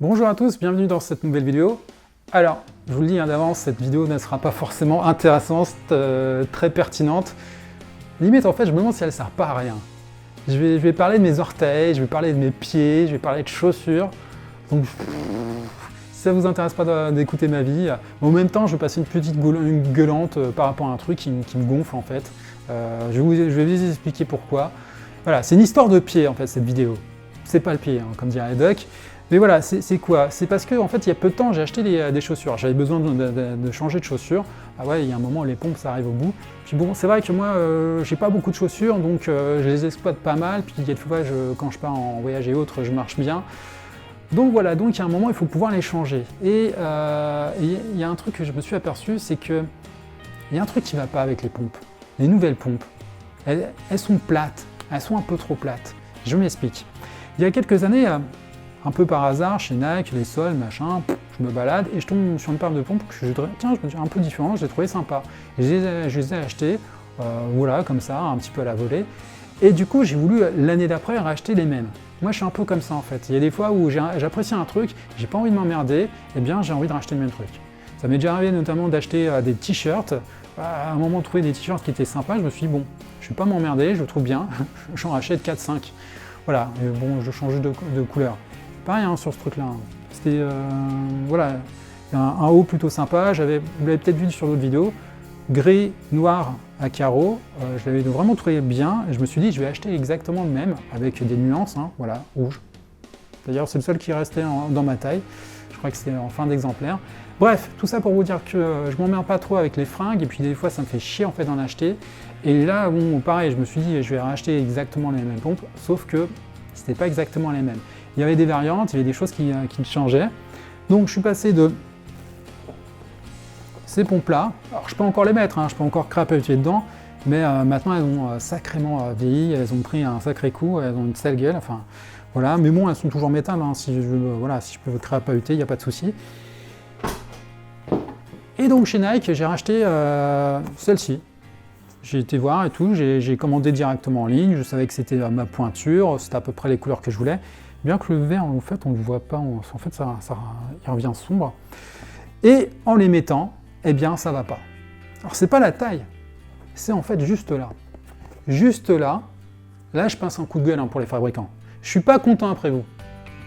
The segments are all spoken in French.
Bonjour à tous, bienvenue dans cette nouvelle vidéo. Alors, je vous le dis d'avance, cette vidéo ne sera pas forcément intéressante, très pertinente. Limite, en fait, je me demande si elle ne sert pas à rien. Je vais parler de mes orteils, je vais parler de mes pieds, je vais parler de chaussures. Donc, si ça ne vous intéresse pas d'écouter ma vie, en même temps, je vais passer une petite gueulante par rapport à un truc qui me gonfle en fait. Je vais vous expliquer pourquoi. Voilà, c'est une histoire de pied en fait, cette vidéo. C'est pas le pied, hein, comme dirait Doc. Mais voilà, c'est quoi? C'est parce que en fait, il y a peu de temps, j'ai acheté des chaussures. J'avais besoin de changer de chaussures. Ah ouais, il y a un moment, les pompes, ça arrive au bout. Puis bon, c'est vrai que moi, j'ai pas beaucoup de chaussures, donc je les exploite pas mal. Puis il y a des fois, quand je pars en voyage et autres, je marche bien. Donc voilà, donc il y a un moment, il faut pouvoir les changer. Et il y a un truc que je me suis aperçu, c'est que il y a un truc qui va pas avec les pompes. Les nouvelles pompes, elles sont plates. Elles sont un peu trop plates. Je m'explique. Il y a quelques années, un peu par hasard, chez Nike, les sols, machin, je me balade et je tombe sur une paire de pompes que je dirais, tiens, je me dis un peu différent, je les trouvais sympa. Et je les ai achetées, voilà, comme ça, un petit peu à la volée. Et du coup, j'ai voulu l'année d'après racheter les mêmes. Moi, je suis un peu comme ça en fait. Il y a des fois où j'apprécie un truc, j'ai pas envie de m'emmerder, et bien j'ai envie de racheter le même truc. Ça m'est déjà arrivé notamment d'acheter des t-shirts. À un moment, trouver des t-shirts qui étaient sympas, je me suis dit, bon, je vais pas m'emmerder, je le trouve bien, j'en rachète 4-5. Voilà, et bon, je change de couleur. Pareil hein, sur ce truc-là. C'était, voilà, un haut plutôt sympa. Vous l'avez peut-être vu sur d'autres vidéos. Gris, noir à carreaux. Je l'avais vraiment trouvé bien. Et je me suis dit, je vais acheter exactement le même, avec des nuances, hein, voilà, rouge. D'ailleurs, c'est le seul qui restait dans ma taille. Je crois que c'est en fin d'exemplaire. Bref, tout ça pour vous dire que je m'emmerde pas trop avec les fringues. Et puis des fois, ça me fait chier en fait d'en acheter. Et là, bon, pareil, je me suis dit, je vais racheter exactement les mêmes pompes. Sauf que c'était pas exactement les mêmes. Il y avait des variantes, il y avait des choses qui changeaient. Donc je suis passé de ces pompes-là. Alors je peux encore les mettre, hein, je peux encore crapahuter dedans, mais maintenant elles ont sacrément vieilli, elles ont pris un sacré coup, elles ont une sale gueule, enfin voilà. Mais bon, elles sont toujours métal, hein, si je peux crapahuter, il n'y a pas de souci. Et donc chez Nike, j'ai racheté celle-ci. J'ai été voir et tout, j'ai commandé directement en ligne, je savais que c'était ma pointure, c'était à peu près les couleurs que je voulais. Bien que le vert, en fait, on ne le voit pas, en fait, il revient sombre. Et en les mettant, eh bien, ça va pas. Alors, c'est pas la taille, c'est en fait juste là. Juste là, là, je pince un coup de gueule hein, pour les fabricants. Je suis pas content après vous.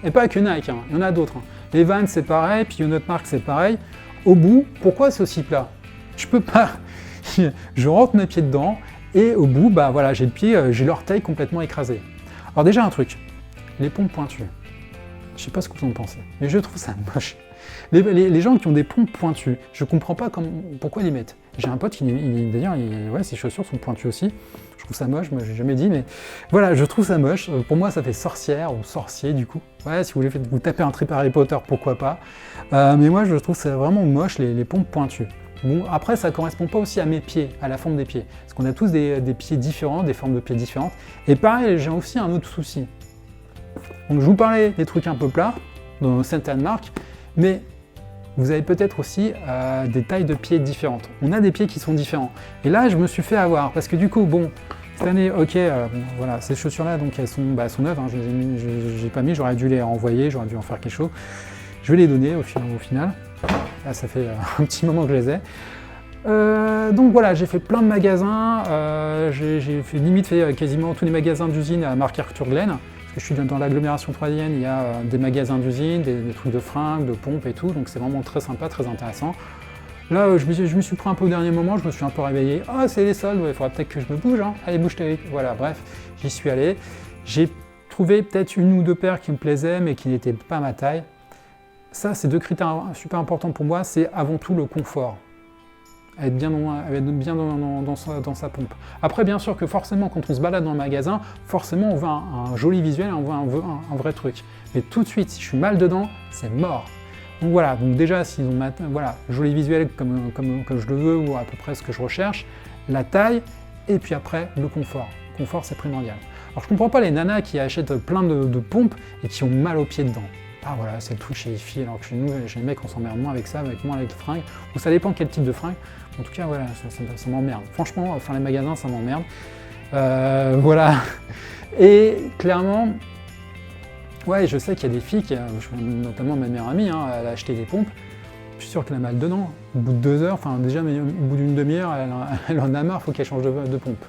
Et pas que Nike, hein, il y en a d'autres. Hein. Les Vans, c'est pareil, puis une autre marque, c'est pareil. Au bout, pourquoi c'est aussi plat? Je peux pas. Je rentre mes pieds dedans, et au bout, bah voilà, j'ai le pied, j'ai l'orteil complètement écrasé. Alors déjà, un truc. Les pompes pointues. Je sais pas ce que vous en pensez, mais je trouve ça moche. Les gens qui ont des pompes pointues, je comprends pas pourquoi ils les mettent. J'ai un pote qui, d'ailleurs, ouais, ses chaussures sont pointues aussi. Je trouve ça moche, moi j'ai jamais dit, mais voilà, je trouve ça moche. Pour moi, ça fait sorcière ou sorcier du coup. Ouais, si vous voulez vous taper un trip Harry Potter, pourquoi pas. Mais moi, je trouve ça vraiment moche les pompes pointues. Bon, après, ça correspond pas aussi à mes pieds, à la forme des pieds. Parce qu'on a tous des pieds différents, des formes de pieds différentes. Et pareil, j'ai aussi un autre souci. Donc je vous parlais des trucs un peu plats, dans certaines marques, mais vous avez peut-être aussi des tailles de pieds différentes. On a des pieds qui sont différents. Et là, je me suis fait avoir, parce que du coup, bon, cette année, ok, voilà, ces chaussures-là, donc elles sont neuves, hein, je n'ai pas mis, j'aurais dû les renvoyer, j'aurais dû en faire quelque chose. Je vais les donner au final. Là, ça fait un petit moment que je les ai. Donc voilà, j'ai fait plein de magasins, j'ai limite fait quasiment tous les magasins d'usine à marque Arthur Glen. Je suis dans l'agglomération troyenne, il y a des magasins d'usine, des trucs de fringues, de pompes et tout, donc c'est vraiment très sympa, très intéressant. Là, je me suis pris un peu au dernier moment, je me suis un peu réveillé. Ah, c'est les soldes, il faudra peut-être que je me bouge, hein. Allez, bouge-toi. Voilà, bref, j'y suis allé. J'ai trouvé peut-être une ou deux paires qui me plaisaient, mais qui n'étaient pas à ma taille. Ça, c'est deux critères super importants pour moi, c'est avant tout le confort. Être bien dans sa pompe. Après, bien sûr que forcément, quand on se balade dans le magasin, forcément, on veut un joli visuel, on veut un vrai truc. Mais tout de suite, si je suis mal dedans, c'est mort. Donc voilà, donc déjà, s'ils ont voilà, joli visuel comme je le veux, ou à peu près ce que je recherche, la taille, et puis après, le confort. Le confort, c'est primordial. Alors, je comprends pas les nanas qui achètent plein de pompes et qui ont mal aux pieds dedans. Ah voilà, c'est le truc chez les filles, alors que chez nous, chez les mecs, on s'emmerde moins avec ça, avec les fringues. Ou ça dépend quel type de fringue. En tout cas, voilà, ça m'emmerde. Franchement, enfin les magasins, ça m'emmerde. Voilà. Et clairement, Ouais, je sais qu'il y a des filles, notamment ma meilleure amie, hein, elle a acheté des pompes. Je suis sûr qu'elle a mal dedans. Au bout de 2 heures, enfin déjà, mais au bout d'une demi-heure, elle en a marre, il faut qu'elle change de pompe.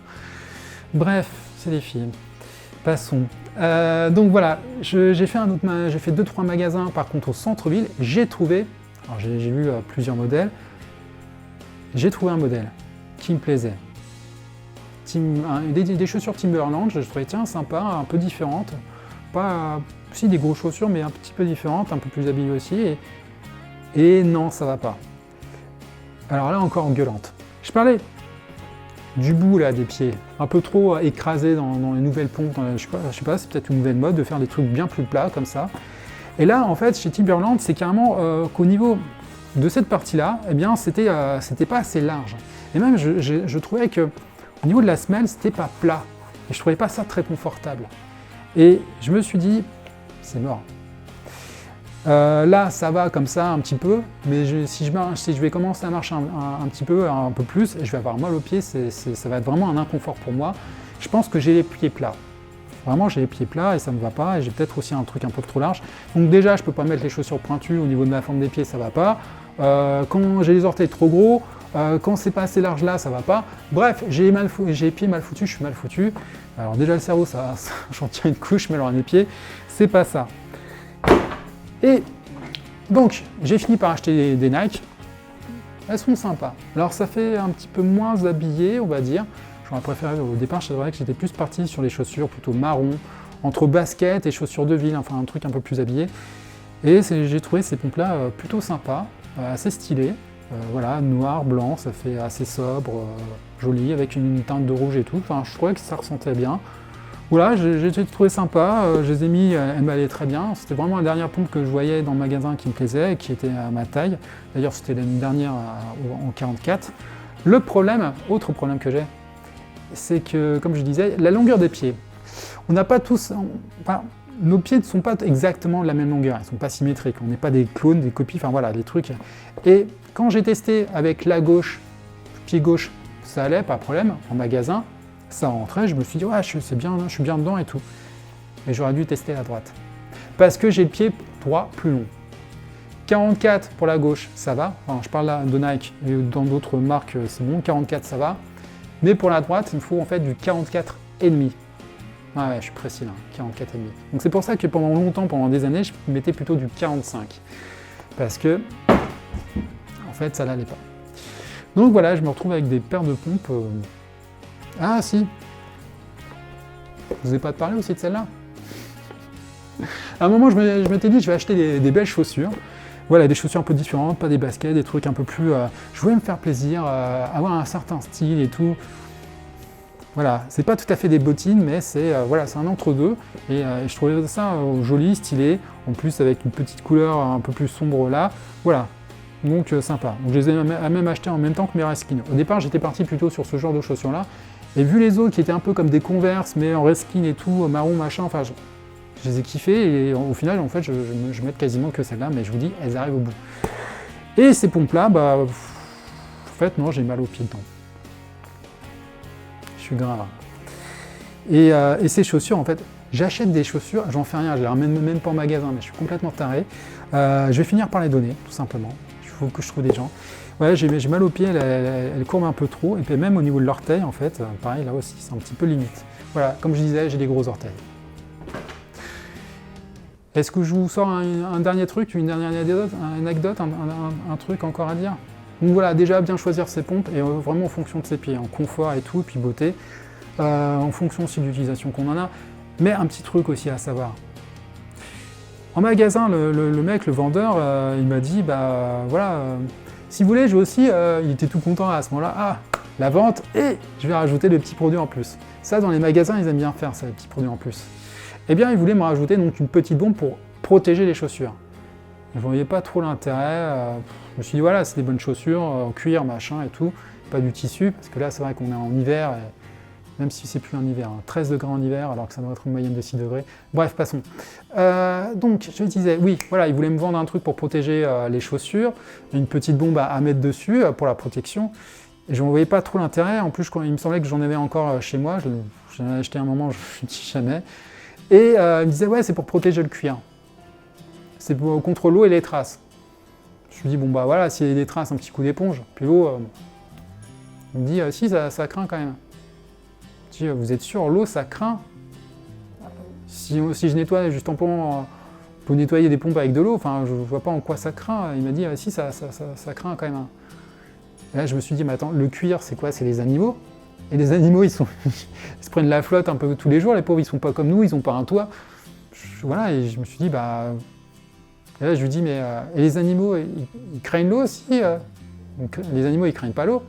Bref, c'est des filles. Passons. Donc voilà, j'ai fait 2-3 magasins par contre au centre-ville. J'ai trouvé, alors j'ai vu plusieurs modèles, j'ai trouvé un modèle qui me plaisait. Des chaussures Timberland, je trouvais tiens sympa, un peu différentes. Pas aussi des grosses chaussures, mais un petit peu différentes, un peu plus habillées aussi. Et non, ça va pas. Alors là encore engueulante. Je parlais du bout là des pieds, un peu trop écrasé dans les nouvelles pompes, je sais pas, c'est peut-être une nouvelle mode de faire des trucs bien plus plats comme ça. Et là en fait chez Timberland c'est carrément qu'au niveau de cette partie-là, eh bien c'était pas assez large. Et même je trouvais que au niveau de la semelle c'était pas plat. Et je trouvais pas ça très confortable. Et je me suis dit, c'est mort. Là, ça va comme ça un petit peu, mais si je vais commencer à marcher un petit peu, un peu plus, je vais avoir mal aux pieds, ça va être vraiment un inconfort pour moi. Je pense que j'ai les pieds plats. Vraiment, j'ai les pieds plats et ça ne me va pas, et j'ai peut-être aussi un truc un peu trop large. Donc déjà, je ne peux pas mettre les chaussures pointues au niveau de ma forme des pieds, ça ne va pas. Quand j'ai les orteils trop gros, quand c'est pas assez large là, ça va pas. Bref, j'ai les pieds mal foutus, je suis mal foutu. Alors déjà le cerveau, j'en tiens une couche, mais alors les pieds, c'est pas ça. Et donc, j'ai fini par acheter des Nike. Elles sont sympas. Alors ça fait un petit peu moins habillé, on va dire. J'aurais préféré, au départ, je savais que j'étais plus parti sur les chaussures plutôt marron, entre basket et chaussures de ville, enfin un truc un peu plus habillé. Et j'ai trouvé ces pompes-là plutôt sympas, assez stylées. Voilà, noir, blanc, ça fait assez sobre, joli, avec une teinte de rouge et tout. Enfin, je trouvais que ça ressentait bien. Voilà, j'ai trouvé sympa, je les ai mis, elles m'allaient très bien. C'était vraiment la dernière pompe que je voyais dans le magasin qui me plaisait, qui était à ma taille. D'ailleurs, c'était l'année dernière en 44. Le problème, autre problème que j'ai, c'est que, comme je disais, la longueur des pieds. On n'a pas tous... Enfin, nos pieds ne sont pas exactement de la même longueur, ils ne sont pas symétriques. On n'est pas des clones, des copies, enfin voilà, des trucs. Et quand j'ai testé avec la gauche, pied gauche, ça allait, pas de problème, en magasin. Ça rentrait, je me suis dit, ouais, je suis bien dedans et tout. Mais j'aurais dû tester la droite. Parce que j'ai le pied droit plus long. 44 pour la gauche, ça va. Enfin, je parle là de Nike et dans d'autres marques, c'est bon. 44, ça va. Mais pour la droite, il me faut en fait du 44,5. Ah ouais, je suis précis là, 44,5. Donc c'est pour ça que pendant longtemps, pendant des années, je mettais plutôt du 45. Parce que, en fait, ça n'allait pas. Donc voilà, je me retrouve avec des paires de pompes. Ah si, je vous ai pas parlé aussi de celle-là. À un moment, je m'étais dit, je vais acheter des belles chaussures. Voilà, des chaussures un peu différentes, pas des baskets, des trucs un peu plus... je voulais me faire plaisir, avoir un certain style et tout. Voilà, c'est pas tout à fait des bottines, mais c'est voilà, c'est un entre-deux. Et je trouvais ça joli, stylé, en plus avec une petite couleur un peu plus sombre là. Voilà, donc sympa. Donc, je les ai même achetés en même temps que mes Reskin. Au départ, j'étais parti plutôt sur ce genre de chaussures-là. Et vu les autres qui étaient un peu comme des Converse, mais en Reskin et tout, marron, machin, enfin, je les ai kiffés. Et au final, en fait, je mets quasiment que celles-là, mais je vous dis, elles arrivent au bout. Et ces pompes-là, bah, en fait, non, j'ai mal aux pieds dedans. Je suis grave. Et ces chaussures, en fait, j'achète des chaussures, j'en fais rien, je les ramène même pas en magasin, mais je suis complètement taré. Je vais finir par les donner, tout simplement. Il faut que je trouve des gens. Ouais, j'ai mal aux pieds, elles courbent un peu trop, et puis même au niveau de l'orteil, en fait, pareil, là aussi, c'est un petit peu limite. Voilà, comme je disais, j'ai des gros orteils. Est-ce que je vous sors un dernier truc, une dernière anecdote, un truc encore à dire? Donc voilà, déjà bien choisir ses pompes, et vraiment en fonction de ses pieds, en confort et tout, puis beauté, en fonction aussi de l'utilisation qu'on en a. Mais un petit truc aussi à savoir. En magasin, le mec, le vendeur, il m'a dit, bah voilà, si vous voulez, j'ai aussi, il était tout content à ce moment-là, ah, la vente, et je vais rajouter des petits produits en plus. Ça, dans les magasins, ils aiment bien faire ça, les petits produits en plus. Eh bien, il voulait me rajouter donc une petite bombe pour protéger les chaussures. Je ne voyais pas trop l'intérêt, je me suis dit, voilà, c'est des bonnes chaussures, en cuir, machin et tout, pas du tissu, parce que là, c'est vrai qu'on est en hiver, et même si c'est plus en hiver, 13 degrés en hiver, alors que ça doit être une moyenne de 6 degrés. Bref, passons. Donc, je disais, oui, voilà, il voulait me vendre un truc pour protéger les chaussures, une petite bombe à mettre dessus pour la protection. Et je ne voyais pas trop l'intérêt. En plus, il me semblait que j'en avais encore chez moi. J'en ai acheté un moment, je ne dis jamais. Et il me disait, ouais, c'est pour protéger le cuir. C'est contre l'eau et les traces. Je me suis dit, bon bah voilà, s'il y a des traces, un petit coup d'éponge. Puis l'eau, il me dit, si, ça craint quand même. Je dis, vous êtes sûr, l'eau, ça craint? Si je nettoie juste en pompant, pour nettoyer des pompes avec de l'eau, enfin, je vois pas en quoi ça craint. Il m'a dit, si, ça craint quand même. Et là, je me suis dit, mais attends, le cuir, c'est quoi? C'est les animaux. Et les animaux, ils se prennent la flotte un peu tous les jours, les pauvres, ils sont pas comme nous, ils ont pas un toit. Voilà, et je me suis dit, bah... Et là, je lui dis, mais et les animaux, ils craignent l'eau aussi les animaux, ils craignent pas l'eau.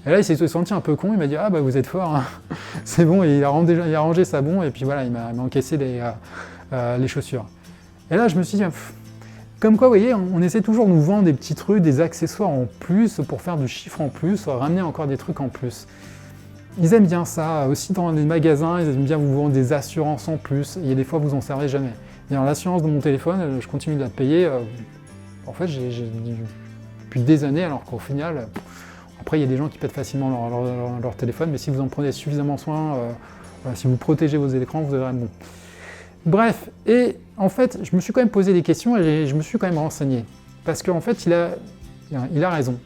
Et là, il s'est senti un peu con, il m'a dit, ah bah vous êtes fort, hein. C'est bon, il a rangé sa bombe, et puis voilà, il m'a encaissé les chaussures. Et là, je me suis dit, comme quoi, vous voyez, on essaie toujours de nous vendre des petits trucs, des accessoires en plus, pour faire du chiffre en plus, ramener encore des trucs en plus. Ils aiment bien ça, aussi dans les magasins, ils aiment bien vous vendre des assurances en plus, et des fois, vous en servez jamais. D'ailleurs, l'assurance de mon téléphone, je continue de la payer, en fait, j'ai depuis des années, alors qu'au final, après, il y a des gens qui pètent facilement leur téléphone, mais si vous en prenez suffisamment soin, si vous protégez vos écrans, vous aurez bon. Bref, et en fait, je me suis quand même posé des questions et je me suis quand même renseigné. Parce qu'en fait, il a raison.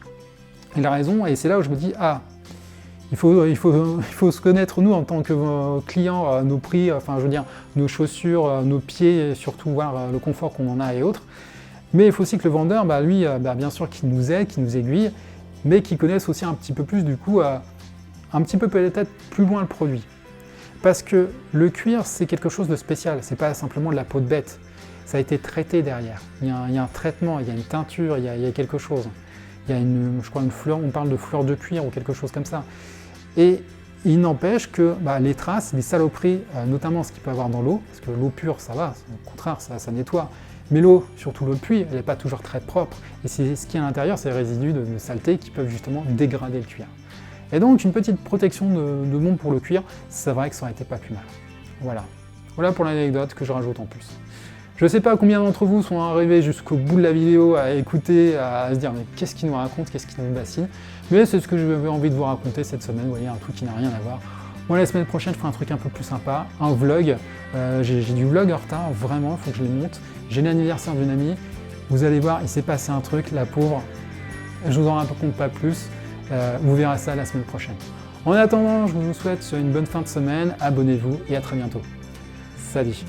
Il a raison, et c'est là où je me dis, ah, il faut se connaître, nous, en tant que clients, nos prix, enfin, je veux dire, nos chaussures, nos pieds, et surtout voir le confort qu'on en a et autres. Mais il faut aussi que le vendeur, lui, bien sûr, qu'il nous aide, qu'il nous aiguille, mais qu'il connaisse aussi un petit peu plus, du coup, un petit peu peut-être plus loin le produit. Parce que le cuir, c'est quelque chose de spécial, c'est pas simplement de la peau de bête. Ça a été traité derrière. Il y a un traitement, il y a une teinture, il y a quelque chose. Il y a je crois, une fleur, on parle de fleur de cuir ou quelque chose comme ça. Et il n'empêche que les traces, les saloperies, notamment ce qu'il peut y avoir dans l'eau, parce que l'eau pure, ça va, au contraire, ça nettoie. Mais l'eau, surtout l'eau de pluie, elle n'est pas toujours très propre. Et ce qui est à l'intérieur, c'est les résidus de saleté qui peuvent justement dégrader le cuir. Et donc, une petite protection de bombe pour le cuir, c'est vrai que ça aurait été pas plus mal. Voilà pour l'anecdote que je rajoute en plus. Je ne sais pas combien d'entre vous sont arrivés jusqu'au bout de la vidéo à écouter, à se dire mais qu'est-ce qu'il nous raconte, qu'est-ce qu'il nous bassine. Mais c'est ce que j'avais envie de vous raconter cette semaine, vous voyez, un truc qui n'a rien à voir. Moi, la semaine prochaine, je ferai un truc un peu plus sympa, un vlog. J'ai du vlog en retard, vraiment, il faut que je les monte. J'ai l'anniversaire d'une amie. Vous allez voir, il s'est passé un truc, la pauvre. Je vous en raconte pas plus. Vous verrez ça la semaine prochaine. En attendant, je vous souhaite une bonne fin de semaine, abonnez-vous et à très bientôt. Salut!